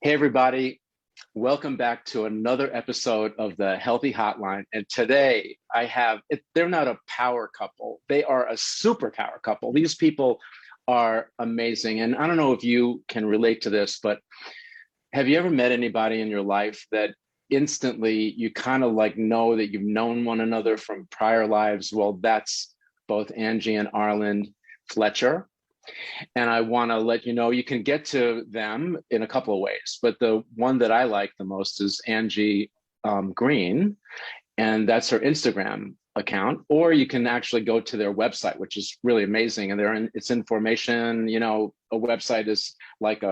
Hey, everybody. Welcome back to another episode of the Healthy Hotline. And today they're not a power couple. They are a superpower couple. These people are amazing. And I don't know if you can relate to this, but have you ever met anybody in your life that instantly you kind of like know that you've known one another from prior lives? Well, that's both Angi and Arlynd Fletcher. And I want to let you know you can get to them in a couple of ways, but the one that I like the most is Angi Green, and that's her Instagram account. Or you can actually go to their website, which is really amazing. And it's information. You know, a website is like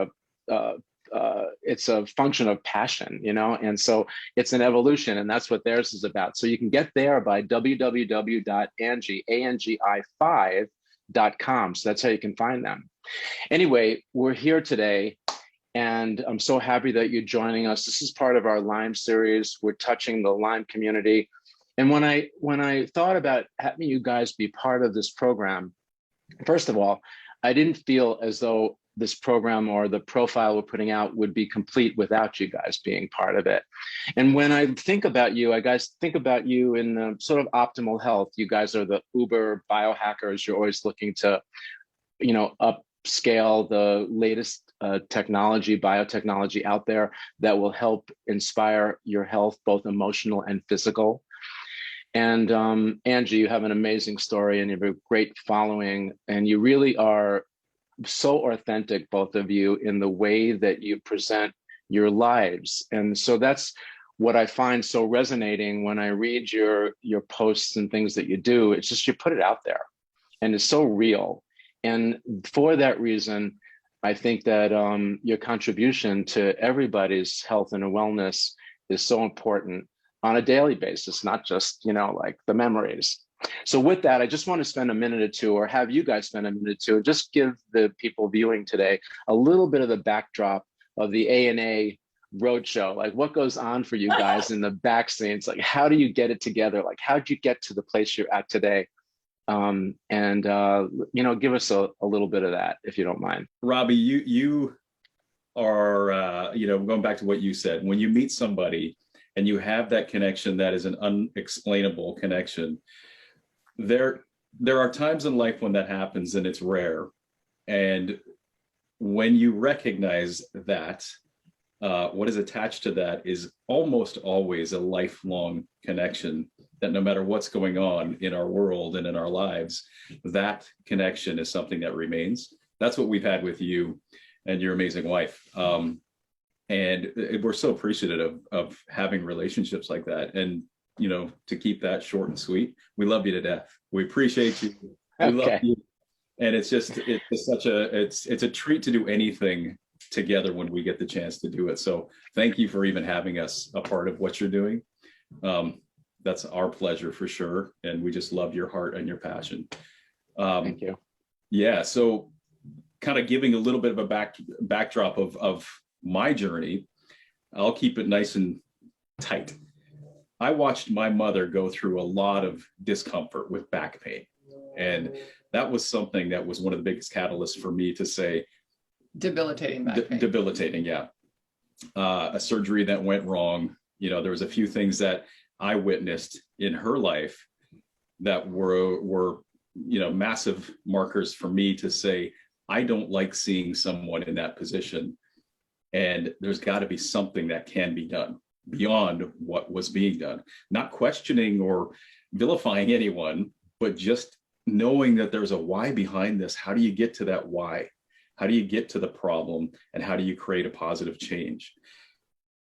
it's a function of passion, and so it's an evolution, and that's what theirs is about. So you can get there by www.angi5.com. So that's how you can find them. Anyway, we're here today, and I'm so happy that you're joining us. This is part of our Lyme series. We're touching the Lyme community. And when I thought about having you guys be part of this program, first of all, I didn't feel as though this program or the profile we're putting out would be complete without you guys being part of it. And when I think about you, I guys think about you in the sort of optimal health. You guys are the uber biohackers. You're always looking to, upscale the latest technology, biotechnology out there that will help inspire your health, both emotional and physical. And Angi, you have an amazing story and you have a great following, and you really are so authentic, both of you, in the way that you present your lives. And so that's what I find so resonating when I read your posts and things that you do. It's just you put it out there and it's so real. And for that reason, I think that your contribution to everybody's health and wellness is so important on a daily basis, not just, like the memories. So with that, I just want to spend a minute or two, or have you guys spend a minute or two, just give the people viewing today a little bit of the backdrop of the ANA roadshow. Like, what goes on for you guys in the back scenes? Like, how do you get it together? Like, how'd you get to the place you're at today? Give us a little bit of that, if you don't mind. Robby, you are, going back to what you said, when you meet somebody and you have that connection that is an unexplainable connection, there are times in life when that happens and it's rare. And when you recognize that, what is attached to that is almost always a lifelong connection, that no matter what's going on in our world and in our lives, that connection is something that remains. That's what we've had with you and your amazing wife. And we're so appreciative of having relationships like that. And to keep that short and sweet, we love you to death. We appreciate you. We love you. And it's a treat to do anything together when we get the chance to do it. So thank you for even having us a part of what you're doing. That's our pleasure for sure. And we just love your heart and your passion. Thank you. Yeah. So kind of giving a little bit of a backdrop of my journey, I'll keep it nice and tight. I watched my mother go through a lot of discomfort with back pain. And that was something that was one of the biggest catalysts for me to say, debilitating back pain. Debilitating, yeah. A surgery that went wrong. There was a few things that I witnessed in her life that were massive markers for me to say, I don't like seeing someone in that position. And there's got to be something that can be done beyond what was being done. Not questioning or vilifying anyone, but just knowing that there's a why behind this. How do you get to that why? How do you get to the problem? And how do you create a positive change?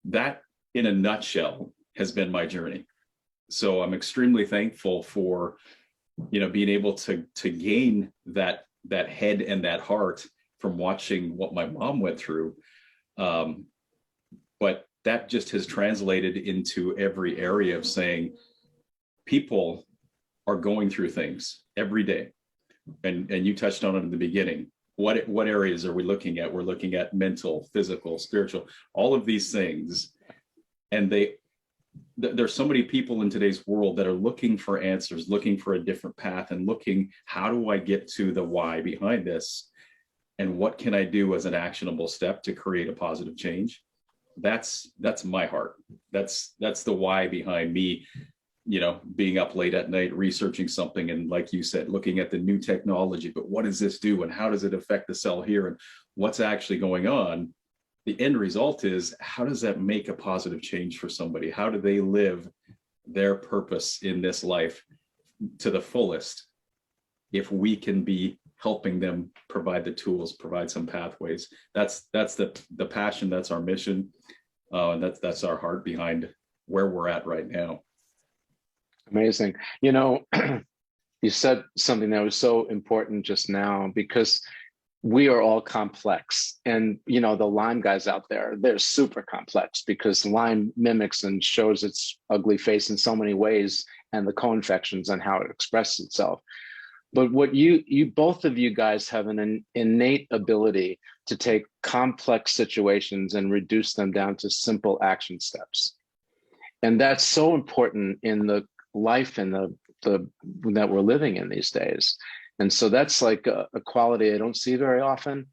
That, in a nutshell, has been my journey. So I'm extremely thankful for, being able to gain that head and that heart from watching what my mom went through. But that just has translated into every area of saying people are going through things every day. And you touched on it in the beginning. What areas are we looking at? We're looking at mental, physical, spiritual, all of these things. And there's so many people in today's world that are looking for answers, looking for a different path, and looking, how do I get to the why behind this? And what can I do as an actionable step to create a positive change? That's my heart. That's the why behind me, being up late at night, researching something. And like you said, looking at the new technology, but what does this do? And how does it affect the cell here? And what's actually going on? The end result is, how does that make a positive change for somebody? How do they live their purpose in this life to the fullest if we can be helping them provide the tools, provide some pathways? That's the passion. That's our mission. And that's our heart behind where we're at right now. Amazing. You said something that was so important just now, because we are all complex. And, the Lyme guys out there, they're super complex, because Lyme mimics and shows its ugly face in so many ways, and the co-infections and how it expresses itself. But what you both of you guys have an innate ability to take complex situations and reduce them down to simple action steps. And that's so important in the life and the that we're living in these days. And so that's like a quality I don't see very often.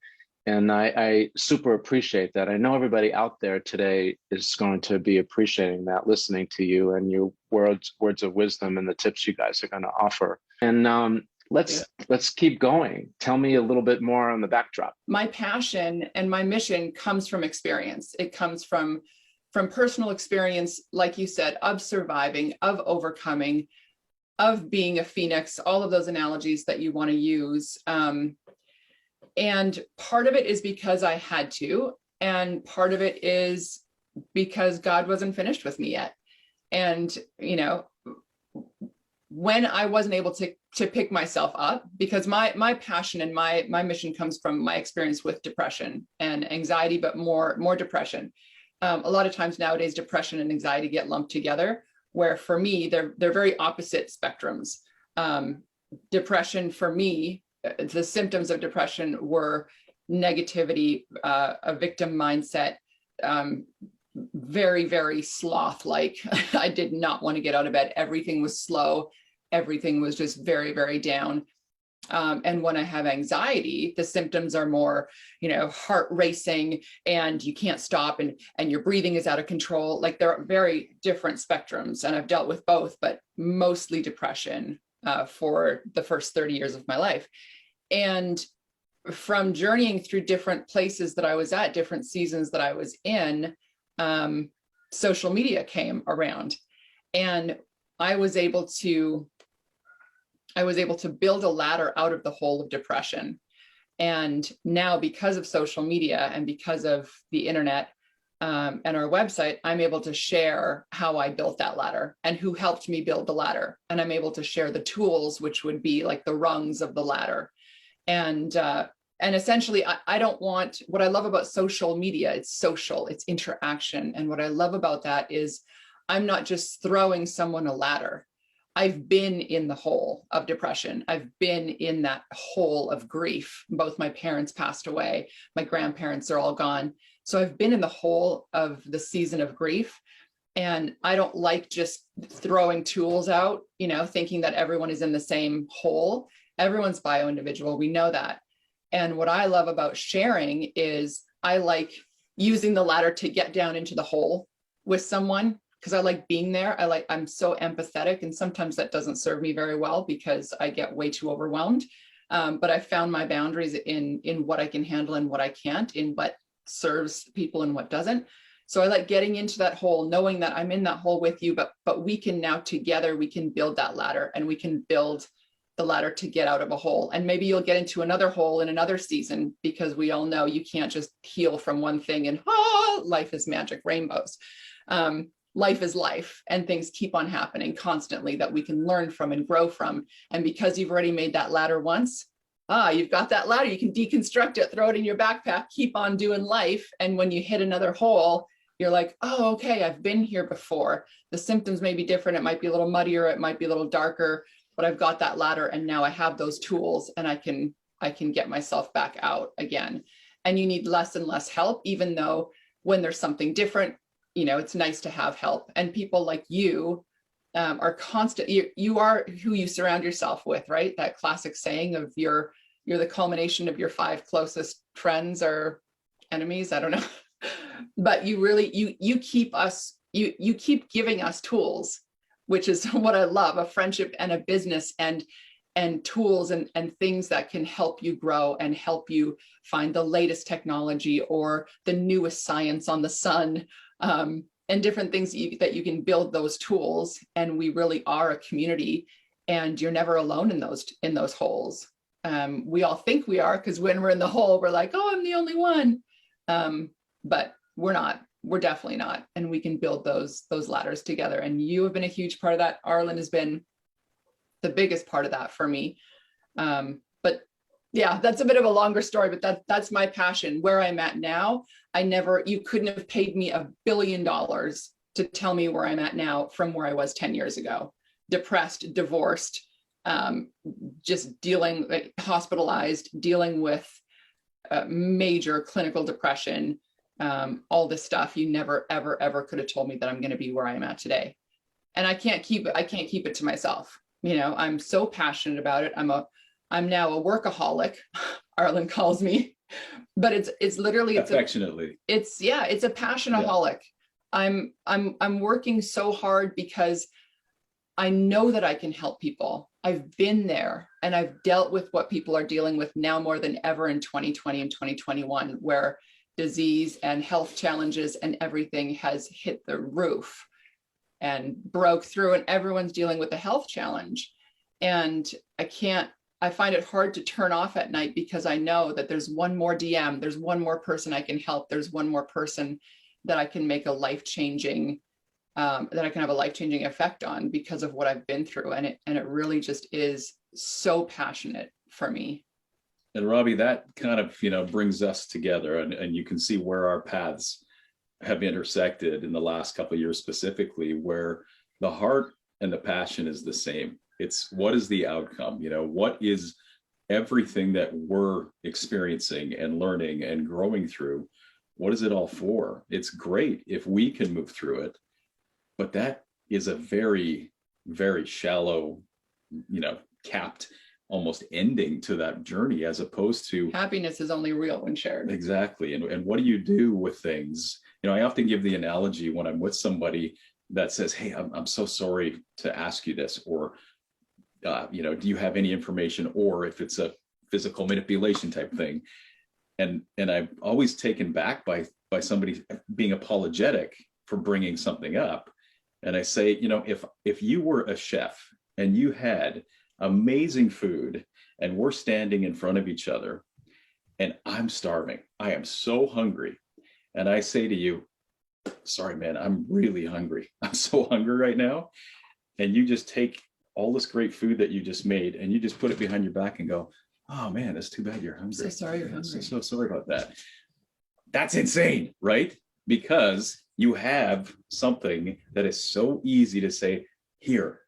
And I super appreciate that. I know everybody out there today is going to be appreciating that, listening to you and your words of wisdom and the tips you guys are going to offer. And let's keep going. Tell me a little bit more on the backdrop. My passion and my mission comes from experience. It comes from personal experience, like you said, of surviving, of overcoming, of being a phoenix, all of those analogies that you want to use. And part of it is because I had to, and part of it is because God wasn't finished with me yet. And, when I wasn't able to pick myself up, because my passion and my mission comes from my experience with depression and anxiety, but more depression. A lot of times nowadays, depression and anxiety get lumped together, where for me, they're very opposite spectrums. Depression for me, the symptoms of depression were negativity, a victim mindset, very, very sloth-like. I did not want to get out of bed. Everything was slow. Everything was just very, very down. And when I have anxiety, the symptoms are more, heart racing, and you can't stop, and your breathing is out of control. Like, there are very different spectrums, and I've dealt with both, but mostly depression for the first 30 years of my life. And from journeying through different places that I was at, different seasons that I was in, social media came around, and I was able to build a ladder out of the hole of depression. And now, because of social media and because of the internet and our website, I'm able to share how I built that ladder and who helped me build the ladder. And I'm able to share the tools, which would be like the rungs of the ladder. And essentially, I don't want, what I love about social media, it's social, it's interaction. And what I love about that is I'm not just throwing someone a ladder. I've been in the hole of depression. I've been in that hole of grief. Both my parents passed away. My grandparents are all gone. So I've been in the hole of the season of grief. And I don't like just throwing tools out, thinking that everyone is in the same hole. Everyone's bio-individual. We know that. And what I love about sharing is I like using the ladder to get down into the hole with someone, because I like being there. I'm so empathetic, and sometimes that doesn't serve me very well because I get way too overwhelmed. But I found my boundaries in what I can handle and what I can't, in what serves people and what doesn't. So I like getting into that hole, knowing that I'm in that hole with you, but we can now together, we can build that ladder, and we can build the ladder to get out of a hole. And maybe you'll get into another hole in another season, because we all know you can't just heal from one thing and life is magic rainbows. Life is life, and things keep on happening constantly that we can learn from and grow from. And because you've already made that ladder once, you've got that ladder, you can deconstruct it, throw it in your backpack, keep on doing life. And when you hit another hole, you're like, oh, okay, I've been here before. The symptoms may be different. It might be a little muddier. It might be a little darker, but I've got that ladder, and now I have those tools, and I can get myself back out again. And you need less and less help, even though when there's something different, it's nice to have help. And people like you are constant. You are who you surround yourself with, right? That classic saying of you're the culmination of your 5 closest friends or enemies. I don't know. But you really, you keep us, you keep giving us tools, which is what I love, a friendship and a business, and tools and things that can help you grow and help you find the latest technology or the newest science on the sun, and different things that you can build those tools. And we really are a community, and you're never alone in those holes. We all think we are, because when we're in the hole, we're like, oh, I'm the only one. But we're not. We're definitely not. And we can build those ladders together. And you have been a huge part of that. Arlynds has been the biggest part of that for me. But yeah, that's a bit of a longer story, but that's my passion. Where I'm at now, you couldn't have paid me $1 billion to tell me where I'm at now from where I was 10 years ago. Depressed, divorced, just hospitalized, dealing with major clinical depression, all this stuff. You never, ever, ever could have told me that I'm going to be where I'm at today. And I can't keep it to myself. You know, I'm so passionate about it. I'm now a workaholic, Arlynds calls me, but it's literally, affectionately. It's a passionaholic. Yeah. I'm working so hard because I know that I can help people. I've been there and I've dealt with what people are dealing with now more than ever in 2020 and 2021, where disease and health challenges and everything has hit the roof and broke through, and everyone's dealing with a health challenge. And I find it hard to turn off at night, because I know that there's one more DM, there's one more person I can help, there's one more person that I can make a life-changing, that I can have a life-changing effect on because of what I've been through. And it really just is so passionate for me. And Robby, that kind of, brings us together, and you can see where our paths have intersected in the last couple of years, specifically, where the heart and the passion is the same. It's what is the outcome? What is everything that we're experiencing and learning and growing through? What is it all for? It's great if we can move through it, but that is a very, very shallow, capped almost ending to that journey, as opposed to happiness is only real when shared. Exactly. And what do you do with things? I often give the analogy when I'm with somebody that says, hey, I'm so sorry to ask you this, or, do you have any information? Or if it's a physical manipulation type thing. And I'm always taken back by somebody being apologetic for bringing something up. And I say, if you were a chef and you had amazing food and we're standing in front of each other and I'm starving, I am so hungry. And I say to you, sorry, man, I'm really hungry. I'm so hungry right now. And you just take all this great food that you just made and you just put it behind your back and go, oh man, that's too bad you're hungry. So sorry you're hungry. So sorry about that. That's insane, right? Because you have something that is so easy to say, here,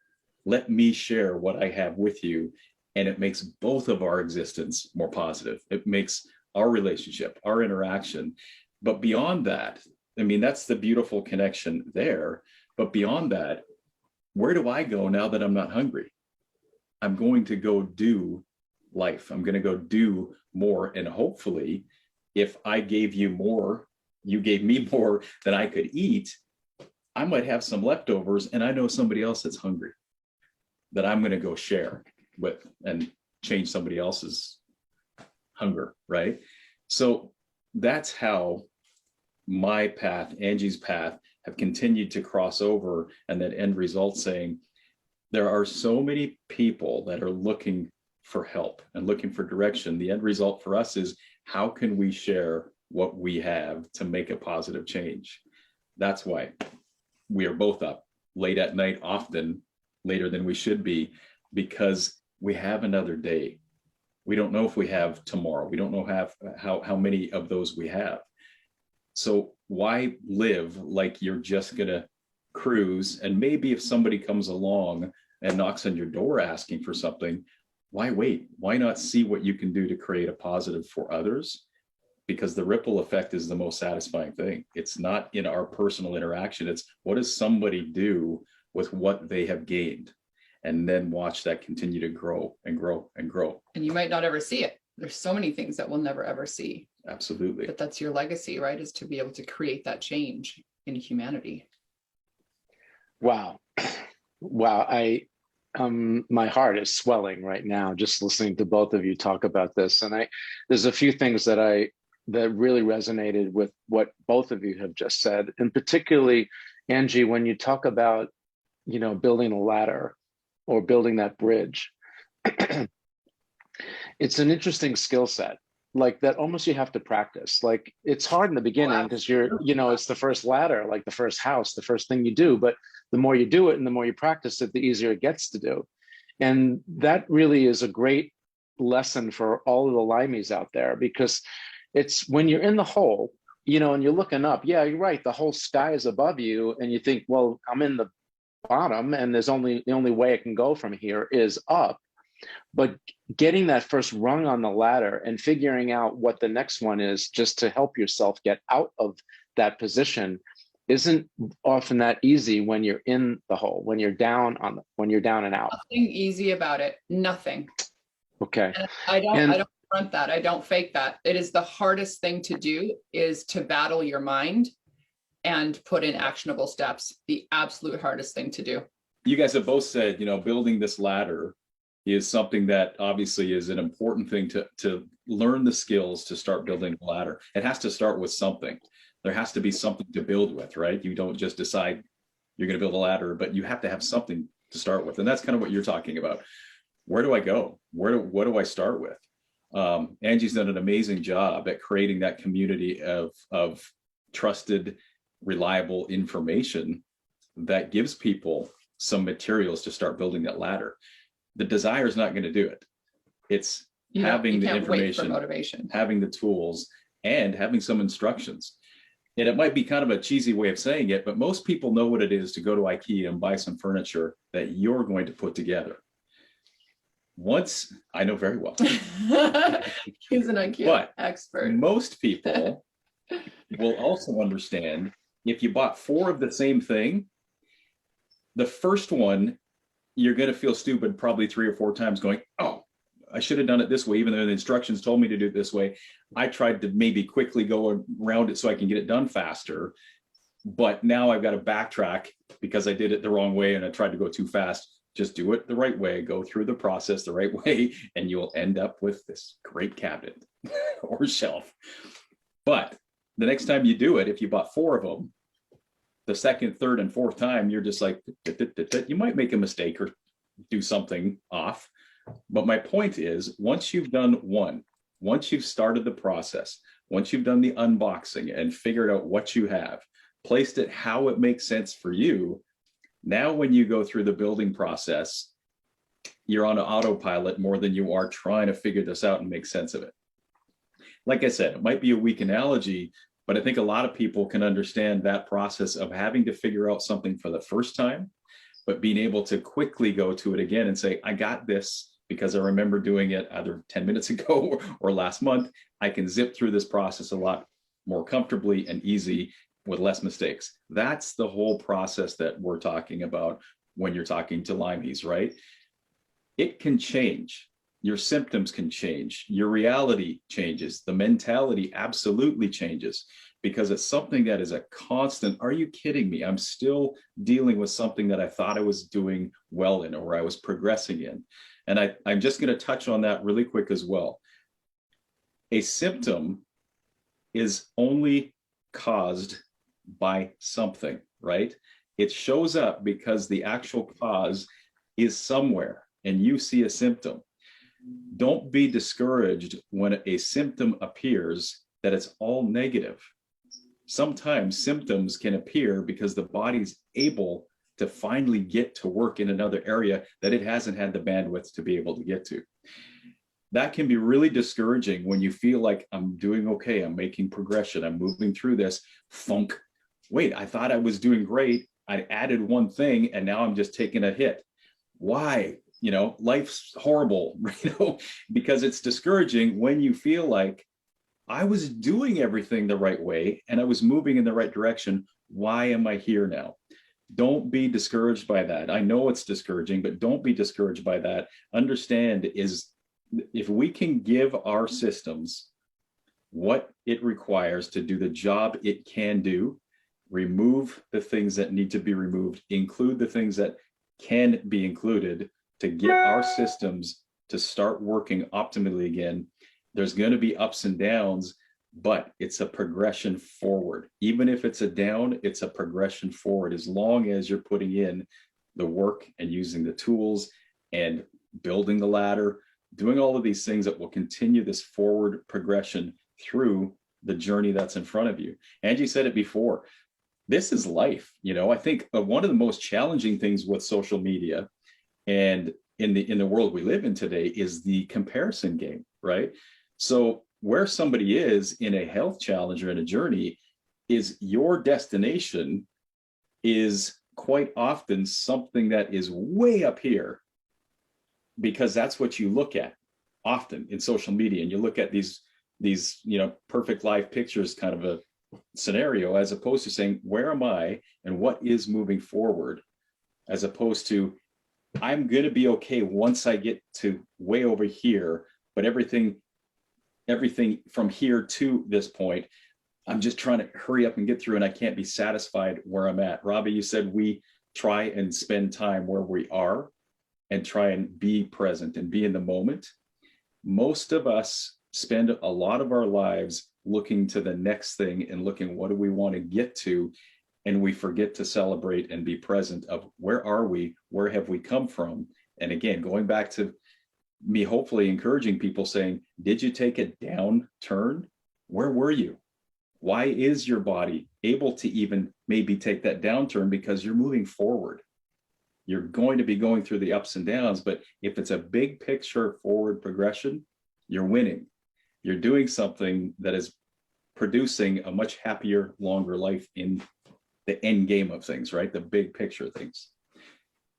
let me share what I have with you. And it makes both of our existence more positive. It makes our relationship, our interaction. But beyond that, that's the beautiful connection there. But beyond that, where do I go now that I'm not hungry? I'm going to go do life. I'm going to go do more. And hopefully, if I gave you more, you gave me more than I could eat, I might have some leftovers, and I know somebody else that's hungry that I'm going to go share with and change somebody else's hunger, right? So that's how my path, Angie's path, have continued to cross over, and that end result saying there are so many people that are looking for help and looking for direction. The end result for us is, how can we share what we have to make a positive change? That's why we are both up late at night, often later than we should be, because we have another day. We don't know if we have tomorrow. We don't know how many of those we have. So why live like you're just gonna cruise? And maybe if somebody comes along and knocks on your door asking for something, why wait? Why not see what you can do to create a positive for others? Because the ripple effect is the most satisfying thing. It's not in our personal interaction. It's what does somebody do with what they have gained? And then watch that continue to grow and grow and grow. And you might not ever see it. There's so many things that we'll never ever see. Absolutely. But that's your legacy, right? Is to be able to create that change in humanity. Wow. Wow. My heart is swelling right now just listening to both of you talk about this. And there's a few things that really resonated with what both of you have just said. And particularly, Angie, when you talk about, building a ladder or building that bridge, it's an interesting skill set. Like that almost you have to practice. Like it's hard in the beginning because it's the first ladder, like the first house, the first thing you do. But the more you do it and the more you practice it, the easier it gets to do. And that really is a great lesson for all of the limeys out there, because it's when you're in the hole, and you're looking up, yeah, you're right. The whole sky is above you. And you think, well, I'm in the bottom and the only way I can go from here is up. But getting that first rung on the ladder and figuring out what the next one is just to help yourself get out of that position isn't often that easy when you're in the hole, when you're down and out. Nothing easy about it. Nothing. Okay. And I don't front that. I don't fake that. It is the hardest thing to do, is to battle your mind and put in actionable steps. The absolute hardest thing to do. You guys have both said, building this ladder is something that obviously is an important thing to learn the skills to start building the ladder. It has to start with something. There has to be something to build with, right? You don't just decide you're going to build a ladder, but you have to have something to start with. And that's kind of what you're talking about. Where do I go? What do I start with? Angie's done an amazing job at creating that community of trusted, reliable information that gives people some materials to start building that ladder. The desire is not going to do it. It's having the information, motivation, having the tools, and having some instructions. And it might be kind of a cheesy way of saying it, but most people know what it is to go to IKEA and buy some furniture that you're going to put together. I know very well. He's an IKEA expert. Most people will also understand if you bought 4 of the same thing, the first one, you're going to feel stupid probably 3 or 4 times going, oh, I should have done it this way, even though the instructions told me to do it this way. I tried to maybe quickly go around it so I can get it done faster. But now I've got to backtrack because I did it the wrong way and I tried to go too fast. Just do it the right way, go through the process the right way, and you'll end up with this great cabinet or shelf. But the next time you do it, if you bought 4 of them, the second, third, and fourth time, you're just like, you might make a mistake or do something off. But my point is, once you've done one, once you've started the process, once you've done the unboxing and figured out what you have, placed it how it makes sense for you, now when you go through the building process, you're on an autopilot more than you are trying to figure this out and make sense of it. Like I said, it might be a weak analogy, but I think a lot of people can understand that process of having to figure out something for the first time, but being able to quickly go to it again and say, I got this because I remember doing it either 10 minutes ago or last month. I can zip through this process a lot more comfortably and easy with less mistakes. That's the whole process that we're talking about when you're talking to limeys, right? It can change. Your symptoms can change. Your reality changes. The mentality absolutely changes because it's something that is a constant. Are you kidding me? I'm still dealing with something that I thought I was doing well in or I was progressing in. And I'm just going to touch on that really quick as well. A symptom is only caused by something, right? It shows up because the actual cause is somewhere and you see a symptom. Don't be discouraged when a symptom appears that it's all negative. Sometimes symptoms can appear because the body's able to finally get to work in another area that it hasn't had the bandwidth to be able to get to. That can be really discouraging when you feel like I'm doing okay, I'm making progression, I'm moving through this funk. Wait, I thought I was doing great. I added one thing and now I'm just taking a hit. Why? Life's horrible, because it's discouraging when you feel like I was doing everything the right way and I was moving in the right direction. Why am I here now? Don't be discouraged by that. I know it's discouraging, but don't be discouraged by that. Understand is if we can give our systems what it requires to do the job it can do, remove the things that need to be removed, include the things that can be included to get our systems to start working optimally again. There's going to be ups and downs, but it's a progression forward. Even if it's a down, it's a progression forward, as long as you're putting in the work and using the tools and building the ladder, doing all of these things that will continue this forward progression through the journey that's in front of you. Angie said it before. This is life. I think one of the most challenging things with social media and in the world we live in today is the comparison game, right? So where somebody is in a health challenge or in a journey is your destination is quite often something that is way up here, because that's what you look at often in social media. And you look at these perfect life pictures kind of a scenario, as opposed to saying, where am I and what is moving forward, as opposed to, I'm going to be okay once I get to way over here, but everything from here to this point, I'm just trying to hurry up and get through, and I can't be satisfied where I'm at. Robby, you said we try and spend time where we are and try and be present and be in the moment. Most of us spend a lot of our lives looking to the next thing and looking, what do we want to get to? And we forget to celebrate and be present of, where are we? Where have we come from? And again, going back to me, hopefully encouraging people, saying, did you take a down turn? Where were you? Why is your body able to even maybe take that downturn? Because you're moving forward. You're going to be going through the ups and downs, but if it's a big picture forward progression, you're winning. You're doing something that is producing a much happier, longer life in the end game of things, right? The big picture things.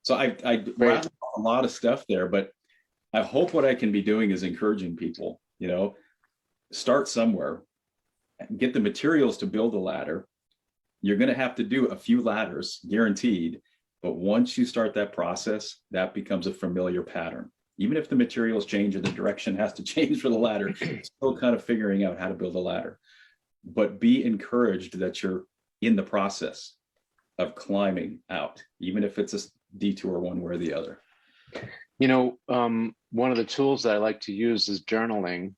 So I rattled a lot of stuff there, but I hope what I can be doing is encouraging people, start somewhere, get the materials to build a ladder. You're going to have to do a few ladders, guaranteed. But once you start that process, that becomes a familiar pattern. Even if the materials change or the direction has to change for the ladder, still kind of figuring out how to build a ladder. But be encouraged that you're in the process of climbing out, even if it's a detour one way or the other. One of the tools that I like to use is journaling.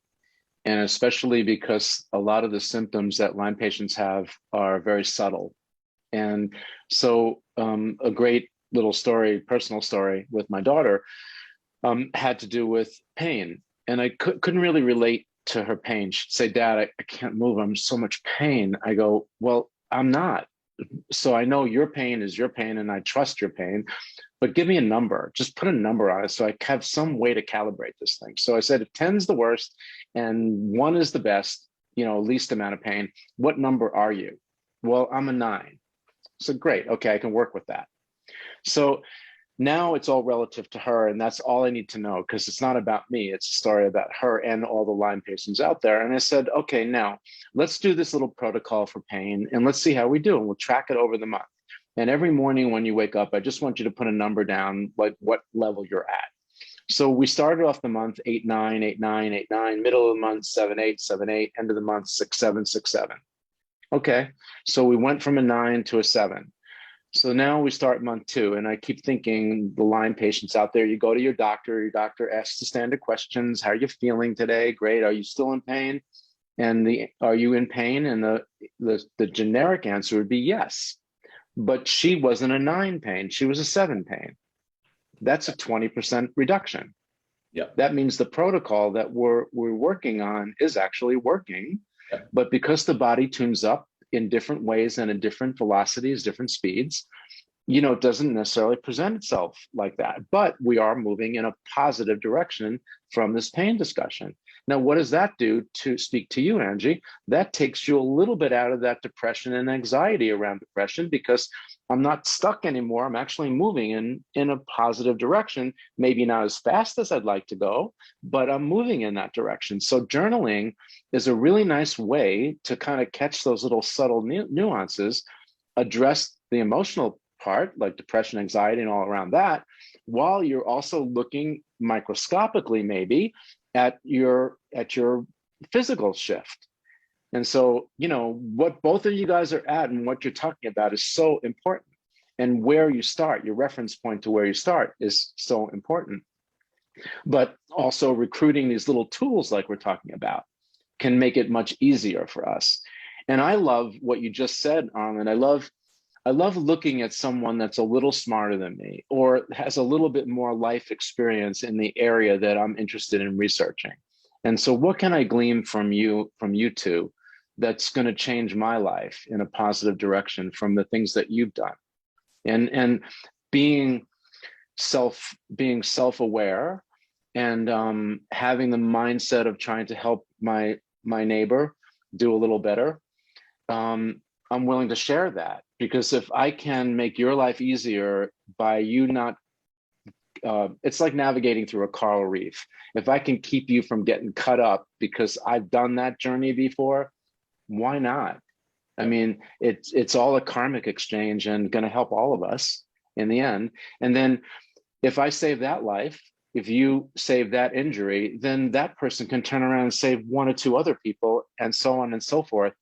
And especially because a lot of the symptoms that Lyme patients have are very subtle. And so a great little story, personal story with my daughter had to do with pain. And I couldn't really relate to her pain. She'd say, Dad, I can't move. I'm in so much pain. I go, well, I'm not. So I know your pain is your pain and I trust your pain, but give me a number, just put a number on it so I have some way to calibrate this thing. So I said, if 10's the worst and 1 is the best, least amount of pain, what number are you? Well, I'm a 9. So great. Okay, I can work with that. So now it's all relative to her, and that's all I need to know, because it's not about me. It's a story about her and all the Lyme patients out there. And I said, okay, now let's do this little protocol for pain and let's see how we do. And we'll track it over the month. And every morning when you wake up, I just want you to put a number down, like what level you're at. So we started off the month 8, 9, 8, 9, 8, 9, middle of the month 7, 8, 7, 8, end of the month 6, 7, 6, 7. Okay, so we went from a 9 to a 7. So now we start month 2, and I keep thinking, the Lyme patients out there, you go to your doctor asks the standard questions. How are you feeling today? Great. Are you still in pain? And are you in pain? And the generic answer would be yes. But she wasn't a 9 pain. She was a 7 pain. That's a 20% reduction. Yeah. That means the protocol that we're working on is actually working. Yeah. But because the body tunes up in different ways and in different velocities, different speeds, it doesn't necessarily present itself like that. But we are moving in a positive direction from this pain discussion. Now, what does that do, to speak to you, Angie? That takes you a little bit out of that depression and anxiety around depression, because I'm not stuck anymore. I'm actually moving in a positive direction, maybe not as fast as I'd like to go, but I'm moving in that direction. So journaling is a really nice way to kind of catch those little subtle nuances, address the emotional part, like depression, anxiety, and all around that, while you're also looking microscopically maybe at your physical shift. And so, what both of you guys are at and what you're talking about is so important. And where you start, your reference point to where you start is so important. But also recruiting these little tools like we're talking about can make it much easier for us. And I love what you just said, Arlynds. I love looking at someone that's a little smarter than me or has a little bit more life experience in the area that I'm interested in researching. And so what can I glean from you two that's going to change my life in a positive direction from the things that you've done? And being self-aware and having the mindset of trying to help my neighbor do a little better. I'm willing to share that, because if I can make your life easier by you not, it's like navigating through a coral reef. If I can keep you from getting cut up because I've done that journey before, why not? I mean, it's all a karmic exchange and going to help all of us in the end. And then if I save that life, if you save that injury, then that person can turn around and save one or two other people, and so on and so forth.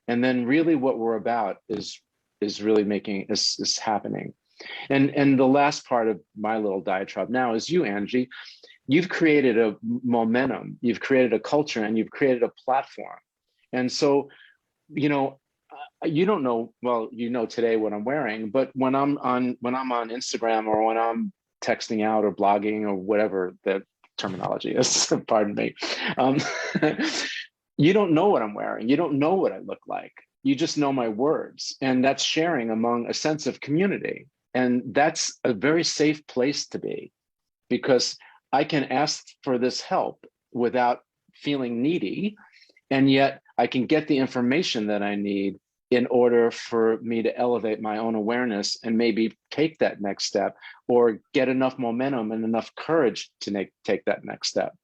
And then really what we're about is really making is happening. And the last part of my little diatribe now is you, Angie. You've created a momentum, you've created a culture, and you've created a platform. And so, you don't know, well, today what I'm wearing, but when I'm on Instagram or when I'm texting out or blogging or whatever the terminology is, pardon me, you don't know what I'm wearing. You don't know what I look like. You just know my words. And that's sharing among a sense of community. And that's a very safe place to be, because I can ask for this help without feeling needy. And yet I can get the information that I need in order for me to elevate my own awareness and maybe take that next step, or get enough momentum and enough courage to take that next step.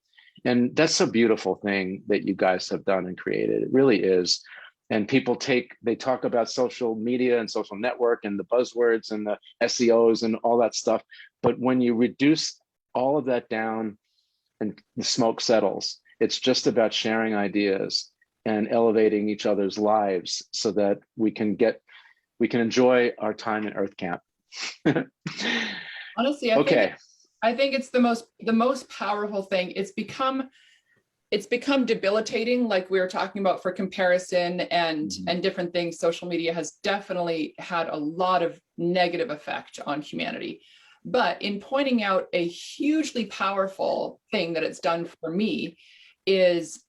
And that's a beautiful thing that you guys have done and created. It really is. And people they talk about social media and social network and the buzzwords and the SEOs and all that stuff. But when you reduce all of that down and the smoke settles, it's just about sharing ideas and elevating each other's lives so that we can enjoy our time in Earth Camp. Honestly, I think it's the most powerful thing. It's become debilitating, like we were talking about, for comparison and different things. Social media has definitely had a lot of negative effect on humanity. But in pointing out a hugely powerful thing that it's done for me is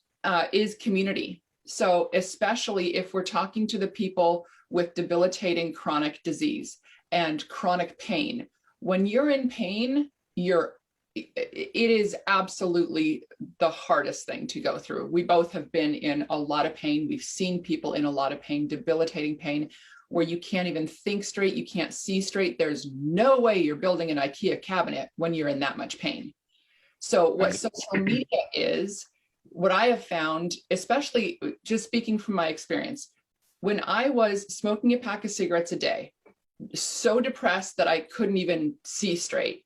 community. So especially if we're talking to the people with debilitating chronic disease and chronic pain, when you're in pain, it is absolutely the hardest thing to go through. We both have been in a lot of pain. We've seen people in a lot of pain, debilitating pain, where you can't even think straight, you can't see straight. There's no way you're building an IKEA cabinet when you're in that much pain. So what social media is, what I have found, especially just speaking from my experience, when I was smoking a pack of cigarettes a day, so depressed that I couldn't even see straight,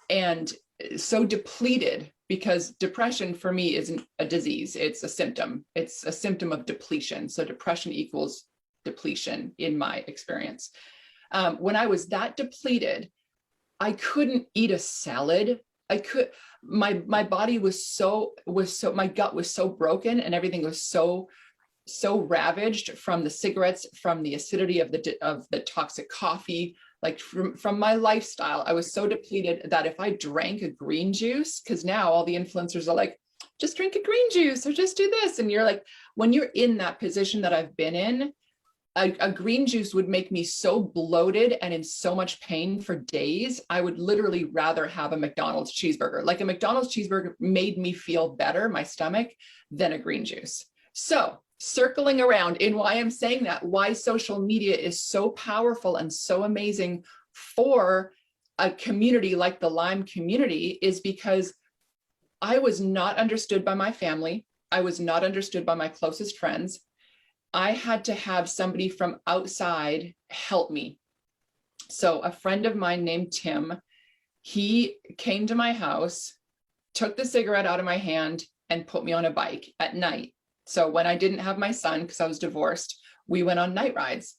and so depleted, because depression for me isn't a disease, it's a symptom. It's a symptom of depletion. So depression equals depletion in my experience. When I was that depleted, I couldn't eat a salad. My body was my gut was so broken, and everything was so ravaged from the cigarettes, from the acidity of the toxic coffee, like from my lifestyle. I was so depleted that if I drank a green juice, because now all the influencers are like, just drink a green juice or just do this. And you're like, when you're in that position that I've been in, a green juice would make me so bloated and in so much pain for days. I would literally rather have a McDonald's cheeseburger. Like a McDonald's cheeseburger made me feel better, my stomach, than a green juice. So circling around in why I'm saying that, why social media is so powerful and so amazing for a community like the Lyme community, is because I was not understood by my family. I was not understood by my closest friends. I had to have somebody from outside help me. So a friend of mine named Tim, he came to my house, took the cigarette out of my hand, and put me on a bike at night So when I didn't have my son, because I was divorced, we went on night rides.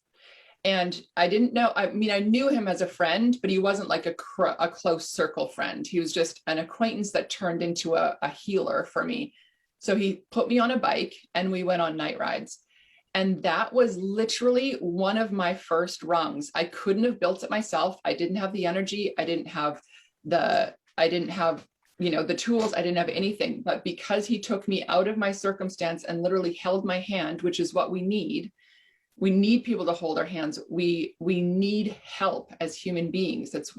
And I didn't know, I mean, I knew him as a friend, but he wasn't like a close circle friend. He was just an acquaintance that turned into a healer for me. So he put me on a bike and we went on night rides. And that was literally one of my first rungs. I couldn't have built it myself. I didn't have the energy. I didn't have the tools. I didn't have anything. But because he took me out of my circumstance and literally held my hand, which is what we need. We need people to hold our hands. We need help as human beings. It's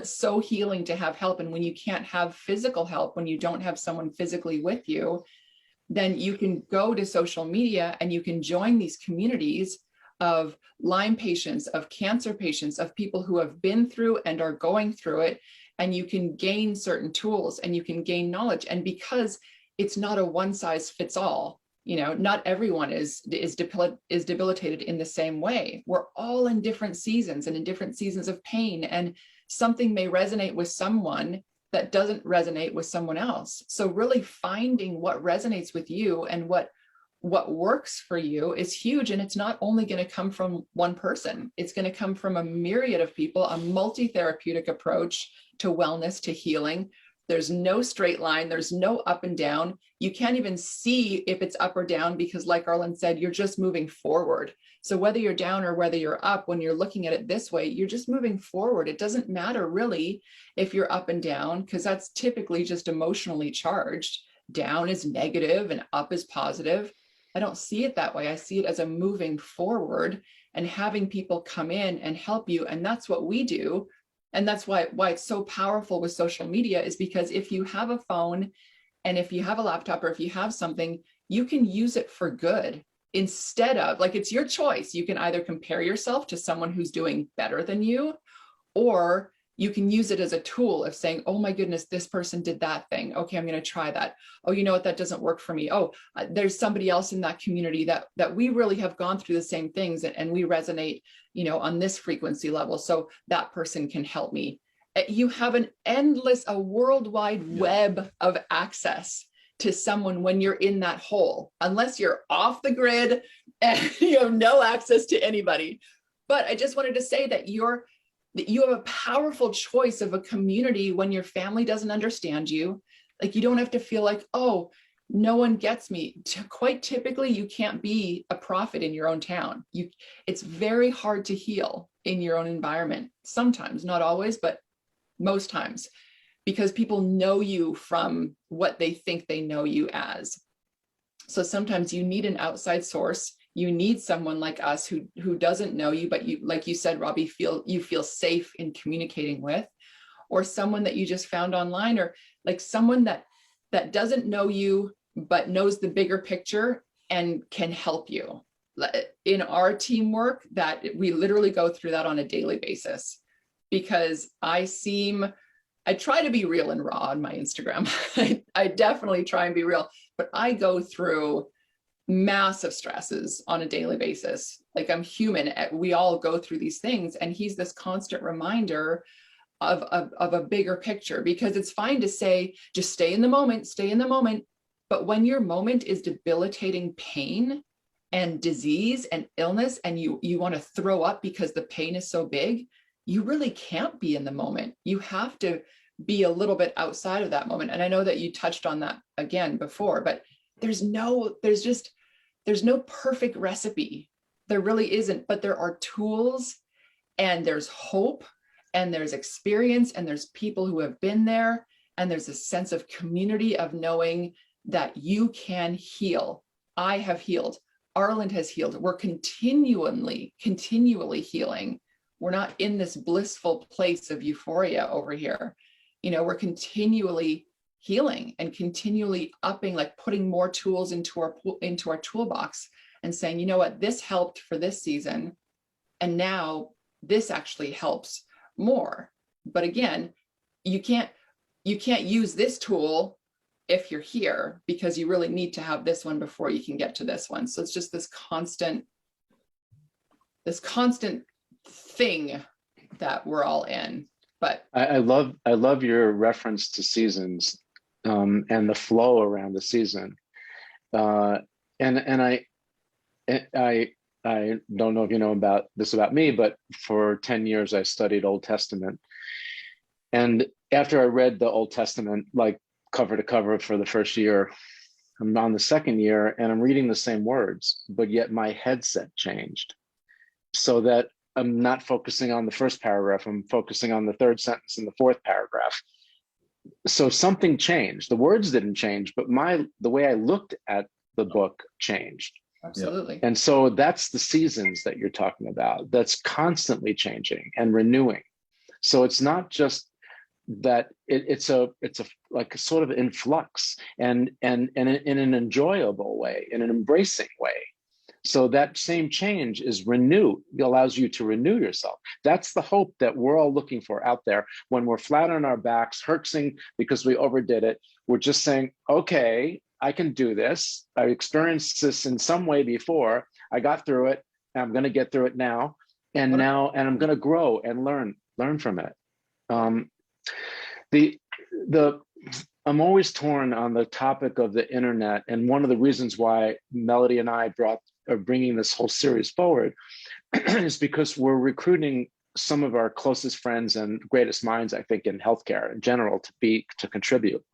so healing to have help. And when you can't have physical help, when you don't have someone physically with you, then you can go to social media and you can join these communities of Lyme patients, of cancer patients, of people who have been through and are going through it. And you can gain certain tools and you can gain knowledge. And because it's not a one size fits all, not everyone is debilitated in the same way. We're all in different seasons and in different seasons of pain, and something may resonate with someone that doesn't resonate with someone else. So really finding what resonates with you and what works for you is huge. And it's not only going to come from one person. It's going to come from a myriad of people, a multi-therapeutic approach to wellness, to healing. There's no straight line. There's no up and down. You can't even see if it's up or down because, like Arlynds said, you're just moving forward. So whether you're down or whether you're up, when you're looking at it this way, you're just moving forward. It doesn't matter really if you're up and down, because that's typically just emotionally charged. Down is negative and up is positive. I don't see it that way. I see it as a moving forward and having people come in and help you. And that's what we do. And that's why it's so powerful with social media, is because if you have a phone and if you have a laptop or if you have something, you can use it for good instead of, like, it's your choice. You can either compare yourself to someone who's doing better than you, or you can use it as a tool of saying, oh my goodness, this person did that thing. Okay, I'm going to try that. Oh, you know what? That doesn't work for me. Oh, there's somebody else in that community that we really have gone through the same things and we resonate, on this frequency level. So that person can help me. You have a worldwide web of access to someone when you're in that hole, unless you're off the grid and you have no access to anybody. But I just wanted to say that you have a powerful choice of a community when your family doesn't understand you. Like, you don't have to feel like, oh, no one gets me. Quite typically, you can't be a prophet in your own town. It's very hard to heal in your own environment. Sometimes, not always, but most times, because people know you from what they think they know you as. So sometimes you need an outside source. You need someone like us who doesn't know you, but you, like you said, Robby, you feel safe in communicating with, or someone that you just found online, or like someone that doesn't know you, but knows the bigger picture and can help you. In our teamwork, that we literally go through that on a daily basis, because I try to be real and raw on my Instagram. I definitely try and be real, but I go through massive stresses on a daily basis. Like, I'm human. We all go through these things. And he's this constant reminder of a bigger picture, because it's fine to say, just stay in the moment. But when your moment is debilitating pain and disease and illness, and you want to throw up because the pain is so big, you really can't be in the moment. You have to be a little bit outside of that moment. And I know that you touched on that again before, but there's no perfect recipe. There really isn't, but there are tools, and there's hope, and there's experience, and there's people who have been there, and there's a sense of community of knowing that you can heal. I have healed. Arlynd has healed. We're continually healing. We're not in this blissful place of euphoria over here. We're continually healing and continually upping, like putting more tools into our toolbox and saying, you know what, this helped for this season, and now this actually helps more. But again, you can't use this tool if you're here, because you really need to have this one before you can get to this one. So it's just this constant thing that we're all in. But I love your reference to seasons and the flow around the season. And I don't know if you know about me, but for 10 years I studied Old Testament. And after I read the Old Testament, like cover to cover for the first year, I'm on the second year and I'm reading the same words, but yet my headset changed so that I'm not focusing on the first paragraph. I'm focusing on the third sentence in the fourth paragraph. So something changed. The words didn't change, but the way I looked at the book changed. Absolutely. And so that's the seasons that you're talking about. That's constantly changing and renewing. So it's not just that it's a like a sort of influx and in an enjoyable way, in an embracing way. So that same change is renewed. It allows you to renew yourself. That's the hope that we're all looking for out there. When we're flat on our backs, herxing because we overdid it, we're just saying, okay, I can do this. I experienced this in some way before. I got through it. I'm going to get through it now. And I'm going to grow and learn from it. I'm always torn on the topic of the internet. And one of the reasons why Melody and I are bringing this whole series forward is because we're recruiting some of our closest friends and greatest minds, I think, in healthcare in general to contribute.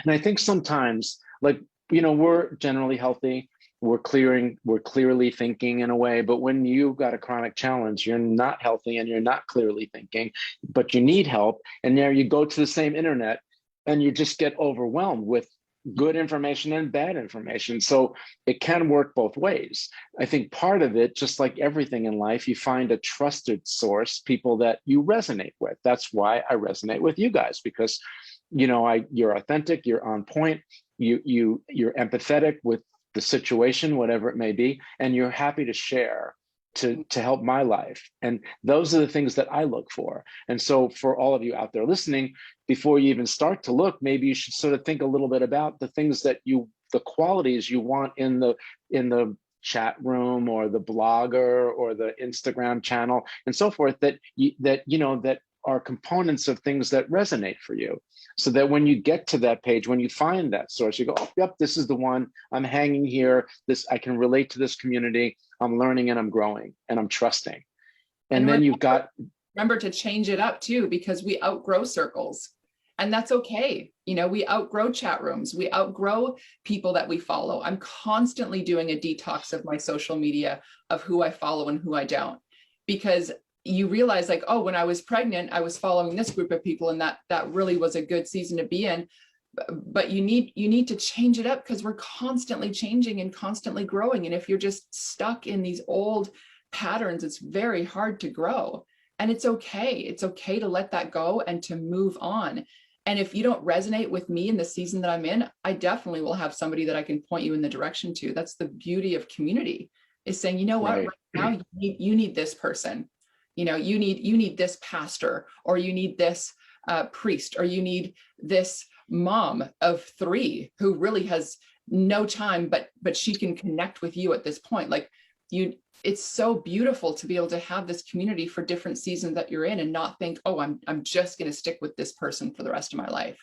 And I think sometimes, like, we're generally healthy, we're clearly thinking in a way, but when you've got a chronic challenge, you're not healthy and you're not clearly thinking, but you need help. And there you go to the same internet and you just get overwhelmed with good information and bad information. So it can work both ways. I think part of it, just like everything in life, you find a trusted source, people that you resonate with. That's why I resonate with you guys, because you're authentic, you're on point, you're empathetic with the situation, whatever it may be, and you're happy to share to help my life. And those are the things that I look for. And so for all of you out there listening, before you even start to look, maybe you should sort of think a little bit about the things that the qualities you want in the chat room or the blogger or the Instagram channel and so forth, that are components of things that resonate for you. So that when you get to that page, when you find that source, you go, oh, yep, this is the one. I'm hanging here. I can relate to this community. I'm learning and I'm growing and I'm trusting. And then remember to change it up too, because we outgrow circles. And that's okay. We outgrow chat rooms. We outgrow people that we follow. I'm constantly doing a detox of my social media, of who I follow and who I don't, because you realize, like, oh, when I was pregnant, I was following this group of people, and that really was a good season to be in. But you need to change it up, because we're constantly changing and constantly growing. And if you're just stuck in these old patterns, it's very hard to grow. And it's okay. It's okay to let that go and to move on. And if you don't resonate with me in the season that I'm in, I definitely will have somebody that I can point you in the direction to. That's the beauty of community, is saying, you know what, right now you need this person. You need this pastor, or you need this priest, or you need this mom of 3 who really has no time, but she can connect with you at this point. Like, it's so beautiful to be able to have this community for different seasons that you're in, and not think, oh, I'm just going to stick with this person for the rest of my life.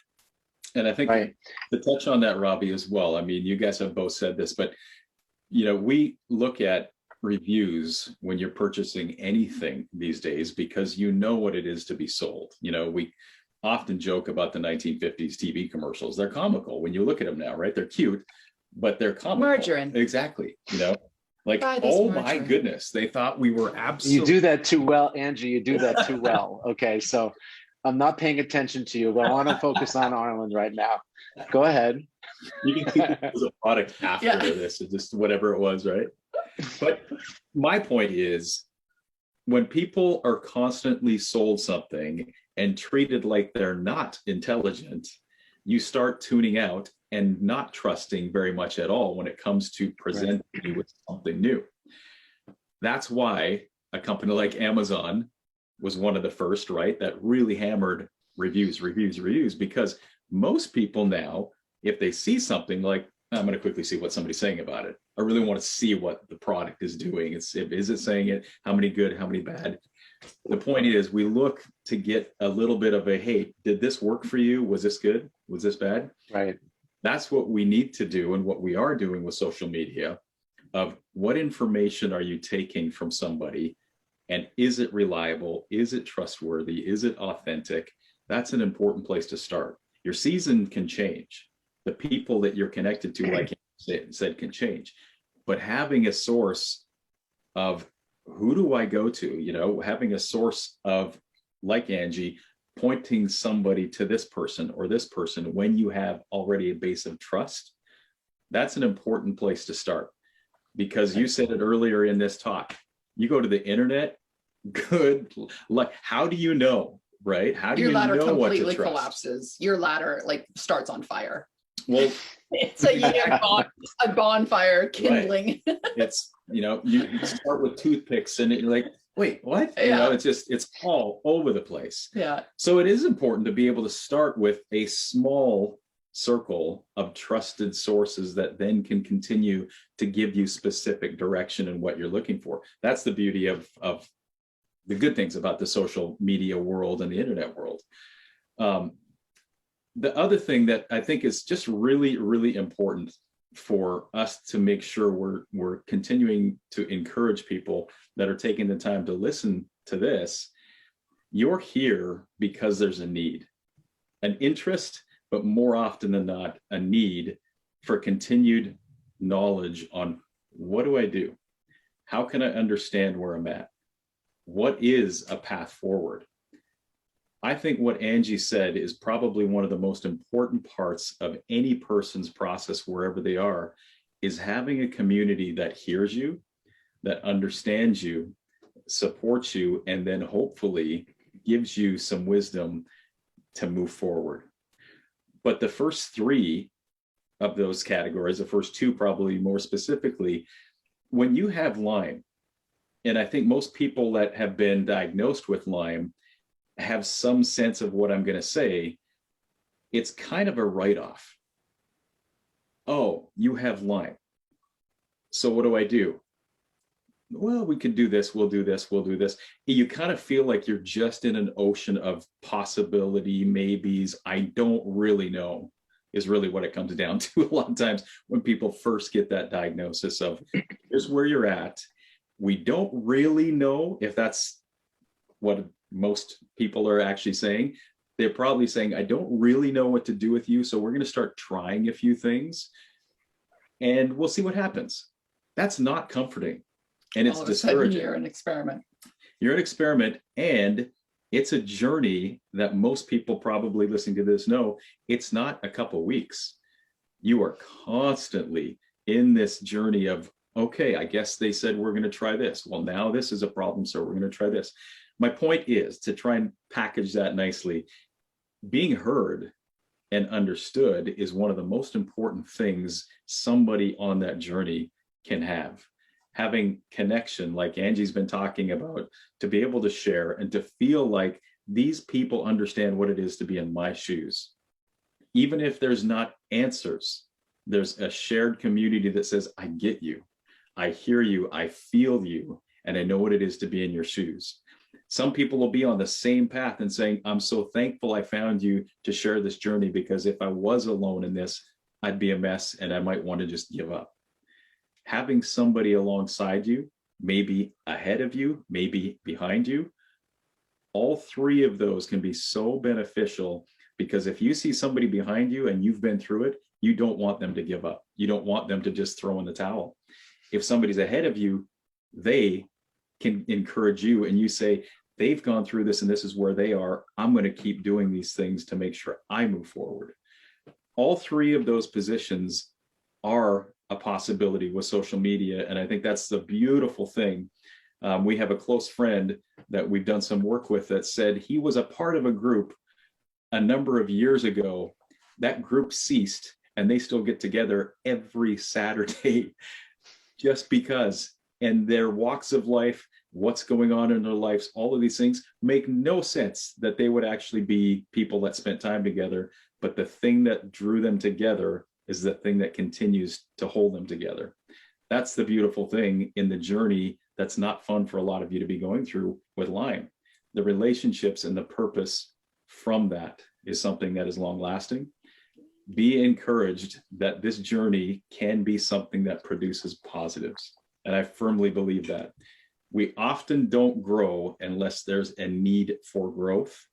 And I think to touch on that, Robby, as well, I mean, you guys have both said this, but we look at reviews when you're purchasing anything these days, because what it is to be sold. We often joke about the 1950s TV commercials. They're comical when you look at them now, right? They're cute, but they're comical. Margarine. Exactly. Like, oh my goodness, they thought we were absolutely. You do that too well, Angie. You do that too well. Okay, so I'm not paying attention to you, but I want to focus on Arlynd right now. Go ahead. You can keep it as a product after this, or just whatever it was, right? But my point is, when people are constantly sold something and treated like they're not intelligent, you start tuning out and not trusting very much at all when it comes to presenting you with something new. That's why a company like Amazon was one of the first, right, that really hammered reviews, because most people now, if they see something like, I'm going to quickly see what somebody's saying about it. I really want to see what the product is doing. Is it saying it? How many good? How many bad? The point is, we look to get a little bit of a, hey, did this work for you? Was this good? Was this bad? Right. That's what we need to do, and what we are doing with social media, of what information are you taking from somebody, and is it reliable? Is it trustworthy? Is it authentic? That's an important place to start. Your season can change. The people that you're connected to, like you said, can change. But having a source of who do I go to, having a source of, like Angie, pointing somebody to this person or this person when you have already a base of trust, that's an important place to start. Because you said it earlier in this talk, you go to the internet, good, like, how do you know, right? How do your you ladder know what to completely trust? collapses. Your ladder like starts on fire. Well, It's a bonfire kindling. Right. It's, you start with toothpicks and you're like, wait, what? Yeah. It's all over the place. Yeah. So it is important to be able to start with a small circle of trusted sources that then can continue to give you specific direction in what you're looking for. That's the beauty of the good things about the social media world and the internet world. The other thing that I think is just really, really important for us to make sure we're continuing to encourage people that are taking the time to listen to this. You're here because there's a need, an interest, but more often than not, a need for continued knowledge on what do I do? How can I understand where I'm at? What is a path forward? I think what Angie said is probably one of the most important parts of any person's process, wherever they are, is having a community that hears you, that understands you, supports you, and then hopefully gives you some wisdom to move forward. But the first three of those categories, the first two probably more specifically, when you have Lyme, and I think most people that have been diagnosed with Lyme have some sense of what I'm going to say, it's kind of a write-off. Oh, you have Lyme. So what do I do? Well, we can do this, we'll do this, we'll do this. You kind of feel like you're just in an ocean of possibility, maybes, I don't really know, is really what it comes down to a lot of times when people first get that diagnosis of, here's where you're at. We don't really know if that's what most people are actually saying. They're probably saying, I don't really know what to do with you, so we're going to start trying a few things and we'll see what happens. That's not comforting, and it's discouraging. You're an experiment. You're an experiment, and it's a journey that most people probably listening to this know. It's not a couple weeks. You are constantly in this journey of, okay, I guess they said we're going to try this. Well, now this is a problem, so we're going to try this. My point is to try and package that nicely. Being heard and understood is one of the most important things somebody on that journey can have. Having connection, like Angie's been talking about, to be able to share and to feel like these people understand what it is to be in my shoes. Even if there's not answers, there's a shared community that says, I get you, I hear you, I feel you, and I know what it is to be in your shoes. Some people will be on the same path and saying, I'm so thankful I found you to share this journey, because if I was alone in this, I'd be a mess and I might want to just give up. Having somebody alongside you, maybe ahead of you, maybe behind you, all three of those can be so beneficial, because if you see somebody behind you and you've been through it, you don't want them to give up. You don't want them to just throw in the towel. If somebody's ahead of you, they can encourage you, and you say, they've gone through this and this is where they are. I'm going to keep doing these things to make sure I move forward. All three of those positions are a possibility with social media, and I think that's the beautiful thing. We have a close friend that we've done some work with that said he was a part of a group a number of years ago. That group ceased, and they still get together every Saturday just because. And their walks of life, what's going on in their lives, all of these things make no sense that they would actually be people that spent time together. But the thing that drew them together is the thing that continues to hold them together. That's the beautiful thing in the journey that's not fun for a lot of you to be going through with Lyme. The relationships and the purpose from that is something that is long lasting. be encouraged that this journey can be something that produces positives. And I firmly believe that. We often don't grow unless there's a need for growth.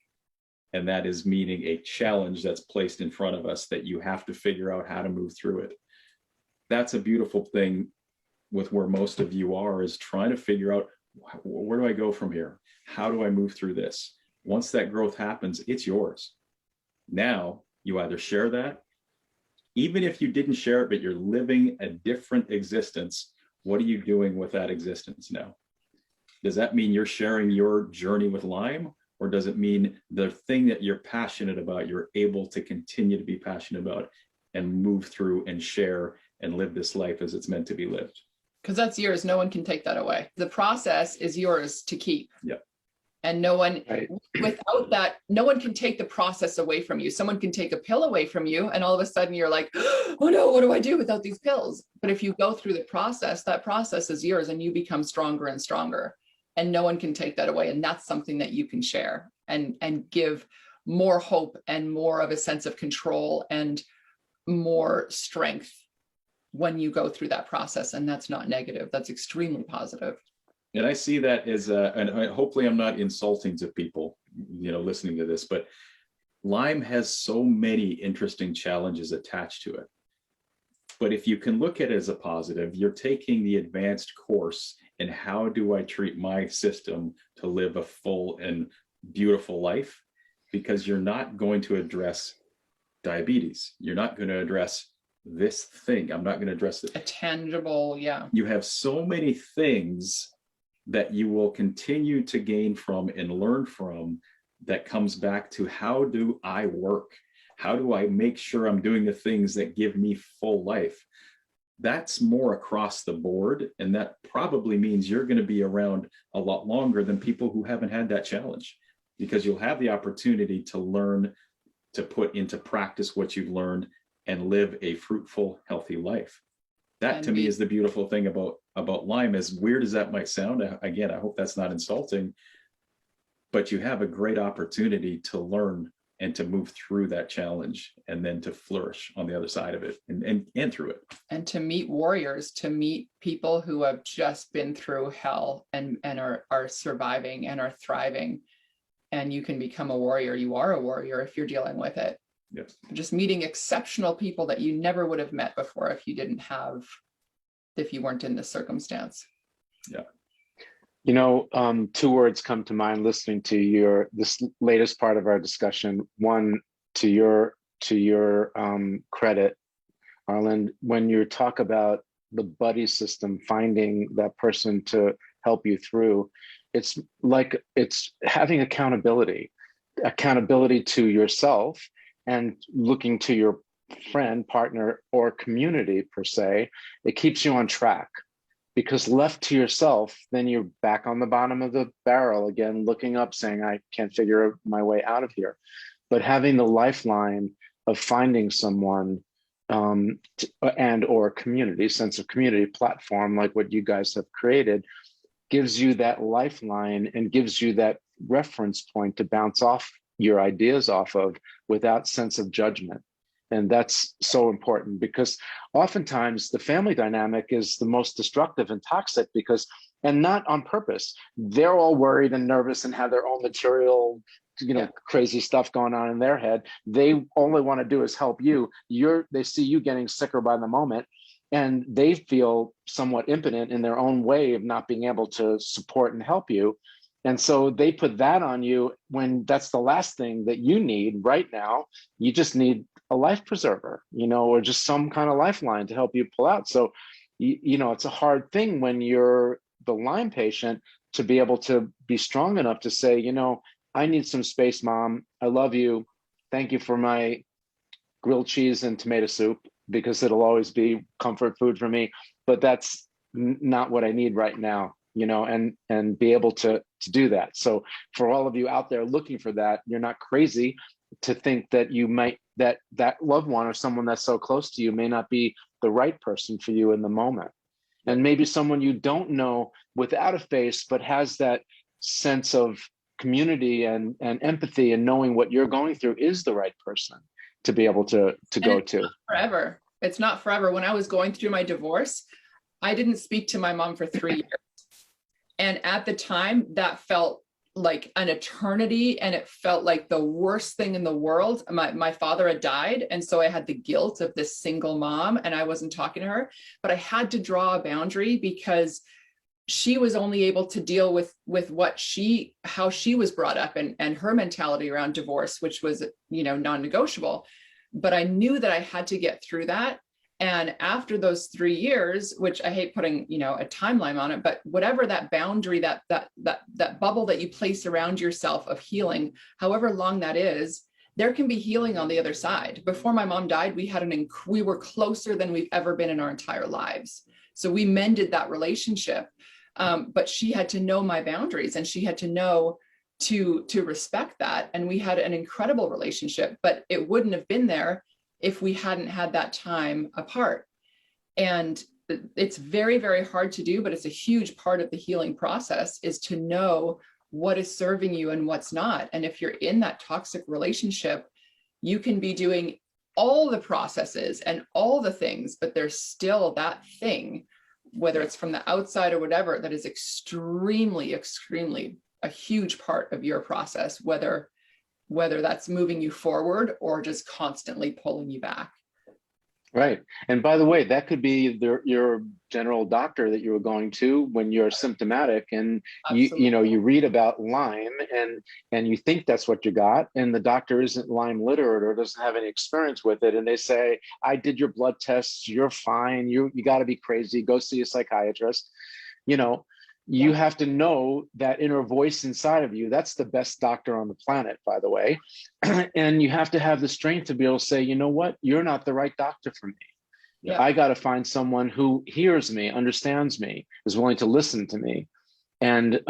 And that is meaning a challenge that's placed in front of us that you have to figure out how to move through it. That's a beautiful thing with where most of you are, is trying to figure out, where do I go from here? How do I move through this? Once that growth happens, it's yours. Now you either share that, even if you didn't share it, but you're living a different existence. What are you doing with that existence now? Does that mean you're sharing your journey with Lyme? Or does it mean the thing that you're passionate about, you're able to continue to be passionate about and move through and share and live this life as it's meant to be lived? Because that's yours. No one can take that away. The process is yours to keep. Yeah. And no one, Right. without that, no one can take the process away from you. Someone can take a pill away from you, and all of a sudden you're like, oh no, what do I do without these pills? But if you go through the process, that process is yours, and you become stronger and stronger. And no one can take that away. And that's something that you can share and give more hope and more of a sense of control and more strength when you go through that process. And that's not negative. That's extremely positive. And I see that as and hopefully I'm not insulting to people, listening to this, but Lyme has so many interesting challenges attached to it. But if you can look at it as a positive, you're taking the advanced course in how do I treat my system to live a full and beautiful life, because you're not going to address diabetes. You're not going to address this thing. I'm not going to address it. A tangible, yeah. You have so many things that you will continue to gain from and learn from that comes back to, how do I work? How do I make sure I'm doing the things that give me full life? That's more across the board. And that probably means you're going to be around a lot longer than people who haven't had that challenge, because you'll have the opportunity to learn, to put into practice what you've learned and live a fruitful, healthy life. That to me is the beautiful thing about Lyme, as weird as that might sound. Again, I hope that's not insulting, but you have a great opportunity to learn and to move through that challenge and then to flourish on the other side of it and through it. And to meet warriors, to meet people who have just been through hell and are surviving and are thriving. And you can become a warrior. You are a warrior if you're dealing with it. Yes. Just meeting exceptional people that you never would have met before if you weren't in this circumstance. Yeah. Two words come to mind listening to this latest part of our discussion. One, to your credit, Arlynd, when you talk about the buddy system, finding that person to help you through, it's having accountability to yourself, and looking to your friend, partner, or community per se. It keeps you on track. Because left to yourself, then you're back on the bottom of the barrel again, looking up, saying, I can't figure my way out of here. But having the lifeline of finding someone and or community, sense of community platform, like what you guys have created, gives you that lifeline and gives you that reference point to bounce off your ideas off of without sense of judgment. And that's so important, because oftentimes the family dynamic is the most destructive and toxic, and not on purpose. They're all worried and nervous and have their own material, crazy stuff going on in their head. They only want to do is help you. They see you getting sicker by the moment, and they feel somewhat impotent in their own way of not being able to support and help you. And so they put that on you when that's the last thing that you need right now. You just need a life preserver, or just some kind of lifeline to help you pull out. So, it's a hard thing when you're the Lyme patient to be able to be strong enough to say, I need some space, Mom. I love you. Thank you for my grilled cheese and tomato soup, because it'll always be comfort food for me. But that's not what I need right now, and be able to do that. So for all of you out there looking for that, you're not crazy to think that you might, that loved one or someone that's so close to you may not be the right person for you in the moment. And maybe someone you don't know without a face, but has that sense of community and empathy and knowing what you're going through is the right person. to be able to go to. Forever. It's not forever. When I was going through my divorce, I didn't speak to my mom for 3 years. And at the time, that felt like an eternity, and it felt like the worst thing in the world. My father had died, and so I had the guilt of this single mom, and I wasn't talking to her, but I had to draw a boundary because she was only able to deal with how she was brought up, and her mentality around divorce, which was, non-negotiable. But I knew that I had to get through that. And after those 3 years, which I hate putting, a timeline on it, but whatever that boundary, that bubble that you place around yourself of healing, however long that is, there can be healing on the other side. Before my mom died, we were closer than we've ever been in our entire lives. So we mended that relationship. But she had to know my boundaries, and she had to know to respect that. And we had an incredible relationship, but it wouldn't have been there if we hadn't had that time apart. And it's very, very hard to do, but it's a huge part of the healing process, is to know what is serving you and what's not. And if you're in that toxic relationship, you can be doing all the processes and all the things, but there's still that thing, whether it's from the outside or whatever, that is extremely, extremely a huge part of your process, whether that's moving you forward or just constantly pulling you back. Right. And by the way, that could be your general doctor that you were going to when you're symptomatic, and you read about Lyme and you think that's what you got, and the doctor isn't Lyme literate or doesn't have any experience with it, and they say, I did your blood tests, you're fine, you got to be crazy, go see a psychiatrist. You have to know that inner voice inside of you. That's the best doctor on the planet, by the way. And you have to have the strength to be able to say, you know what, you're not the right doctor for me. Yeah. I got to find someone who hears me, understands me, is willing to listen to me. And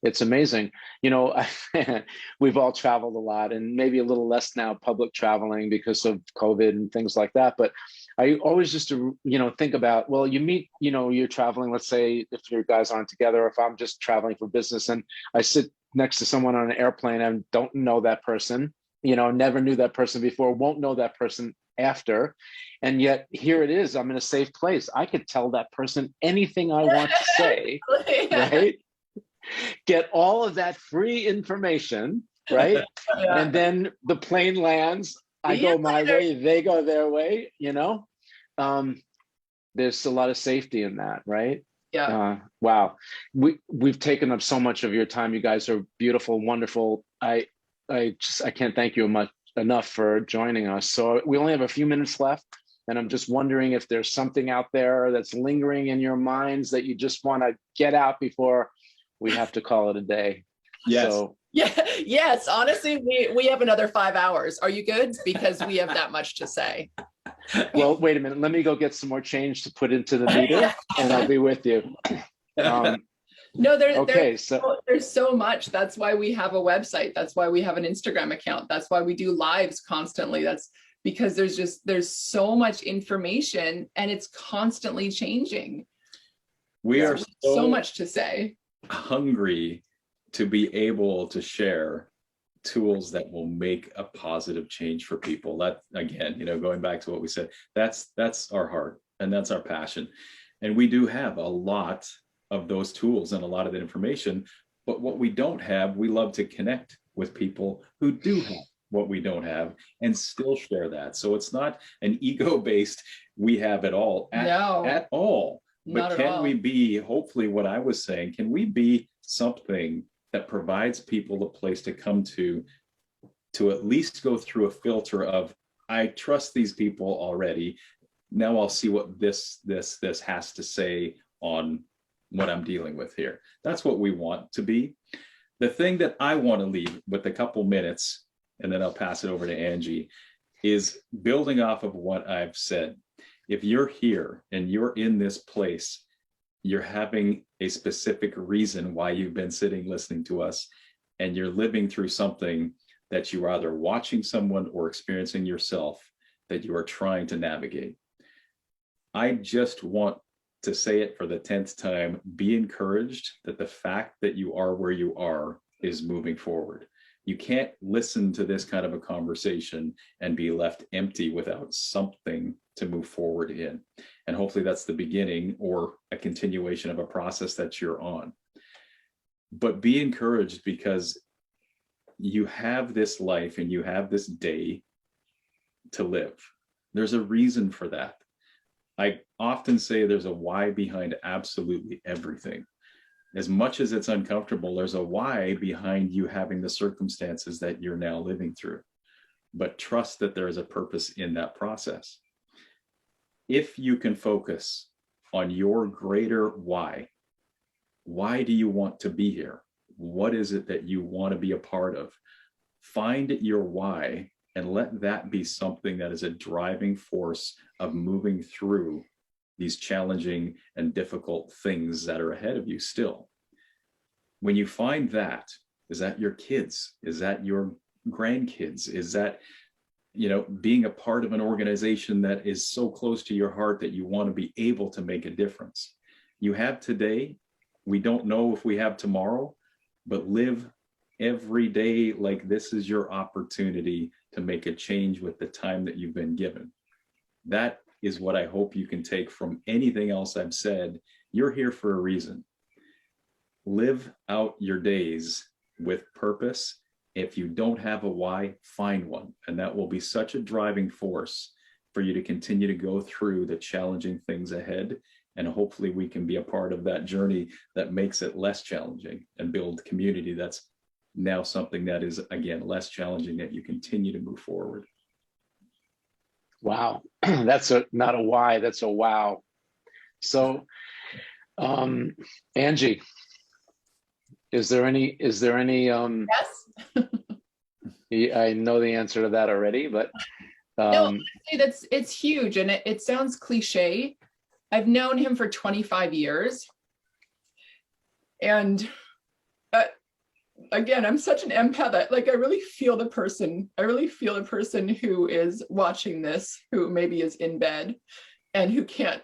it's amazing. We've all traveled a lot, and maybe a little less now public traveling because of COVID and things like that. But I always just to, think about, well, you meet, you're traveling, let's say if your guys aren't together, if I'm just traveling for business and I sit next to someone on an airplane and don't know that person, never knew that person before, won't know that person after. And yet here it is, I'm in a safe place. I could tell that person anything I want to say, right? Get all of that free information, right? Yeah. And then the plane lands, I go my way, they go their way, there's a lot of safety in that, right? Yeah. Wow. We've taken up so much of your time. You guys are beautiful, wonderful. I can't thank you enough for joining us. So we only have a few minutes left, and I'm just wondering if there's something out there that's lingering in your minds that you just want to get out before we have to call it a day. Yes. So, yes. Honestly, we have another 5 hours. Are you good? Because we have that much to say. Well, wait a minute. Let me go get some more change to put into the meter, and I'll be with you. No, there's so much. That's why we have a website. That's why we have an Instagram account. That's why we do lives constantly. That's because there's so much information, and it's constantly changing. We are so much to say. Hungry to be able to share tools that will make a positive change for people. That, again, going back to what we said, that's our heart and that's our passion. And we do have a lot of those tools and a lot of that information, but what we don't have, we love to connect with people who do have what we don't have and still share that. So it's not an ego-based, we have it all at all. But can we be, hopefully what I was saying, can we be something that provides people a place to come to at least go through a filter of, I trust these people already. Now I'll see what this has to say on what I'm dealing with here. That's what we want to be. The thing that I want to leave with a couple minutes, and then I'll pass it over to Angie, is building off of what I've said. If you're here and you're in this place, you're having a specific reason why you've been sitting listening to us, and you're living through something that you are either watching someone or experiencing yourself that you are trying to navigate. I just want to say it for the 10th time, be encouraged that the fact that you are where you are is moving forward. You can't listen to this kind of a conversation and be left empty without something to move forward in. And hopefully that's the beginning or a continuation of a process that you're on. But be encouraged, because you have this life and you have this day to live. There's a reason for that. I often say there's a why behind absolutely everything. As much as it's uncomfortable, there's a why behind you having the circumstances that you're now living through. But trust that there is a purpose in that process. If you can focus on your greater why do you want to be here? What is it that you want to be a part of? Find your why and let that be something that is a driving force of moving through these challenging and difficult things that are ahead of you still. When you find that, is that your kids? Is that your grandkids? Is that, being a part of an organization that is so close to your heart that you want to be able to make a difference? You have today. We don't know if we have tomorrow, but live every day like this is your opportunity to make a change with the time that you've been given. That is what I hope you can take from anything else I've said. You're here for a reason. Live out your days with purpose. If you don't have a why, find one. And that will be such a driving force for you to continue to go through the challenging things ahead. And hopefully we can be a part of that journey that makes it less challenging and build community that's now something that is, again, less challenging, that you continue to move forward. Wow. That's not a why, that's a wow. So, Angie, is there any, Yes. I know the answer to that already, but No, it's huge. And it sounds cliche. I've known him for 25 years. And again, I'm such an empath that, like, I really feel the person who is watching this, who maybe is in bed and who can't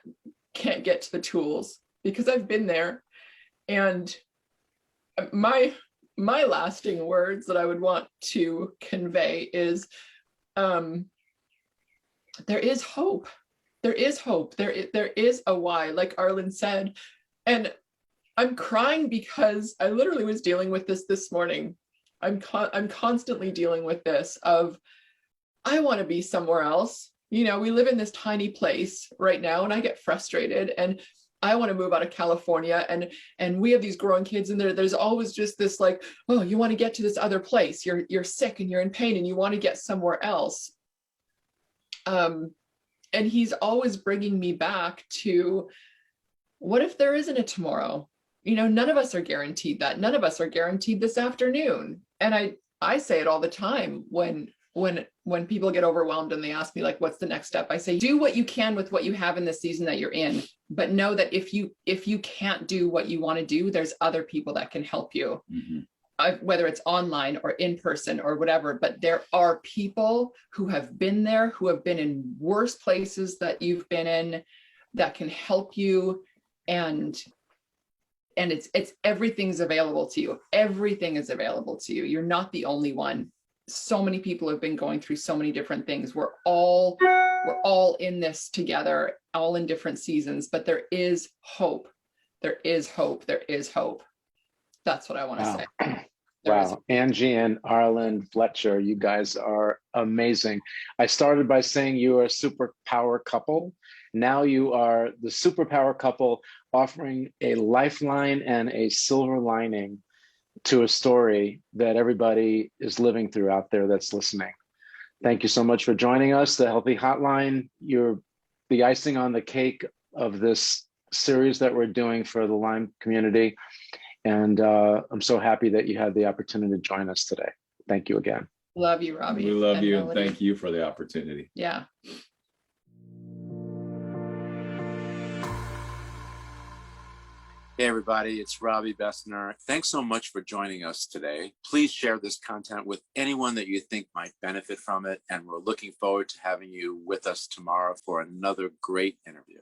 get to the tools, because I've been there. And my lasting words that I would want to convey is, there is hope. There is hope. There is a why, like Arlynds said. And I'm crying because I literally was dealing with this morning. I'm constantly dealing with this of, I want to be somewhere else. We live in this tiny place right now, and I get frustrated, and I want to move out of California, and we have these growing kids, and there's always just this, like, oh, you want to get to this other place. You're sick and you're in pain and you want to get somewhere else. And he's always bringing me back to, what if there isn't a tomorrow? None of us are guaranteed that. None of us are guaranteed this afternoon. And I say it all the time when people get overwhelmed and they ask me, like, what's the next step? I say, do what you can with what you have in the season that you're in, but know that if you can't do what you want to do, there's other people that can help you. Mm-hmm. Whether it's online or in person or whatever, but there are people who have been there, who have been in worse places that you've been in, that can help you. And it's everything's available to you. Everything is available to you. You're not the only one. So many people have been going through so many different things. We're all in this together, all in different seasons, but there is hope. There is hope. There is hope. That's what I want to say. Wow. Angi and Arlynd Fletcher, you guys are amazing. I started by saying you are a superpower couple. Now you are the superpower couple, offering a lifeline and a silver lining to a story that everybody is living through out there that's listening. Thank you so much for joining us. The Healthy Hotline, you're the icing on the cake of this series that we're doing for the Lyme community. And I'm so happy that you had the opportunity to join us today. Thank you again. Love you, Robby. We love you, and thank you for the opportunity. Yeah. Hey everybody, it's Robby Besner. Thanks so much for joining us today. Please share this content with anyone that you think might benefit from it, and we're looking forward to having you with us tomorrow for another great interview.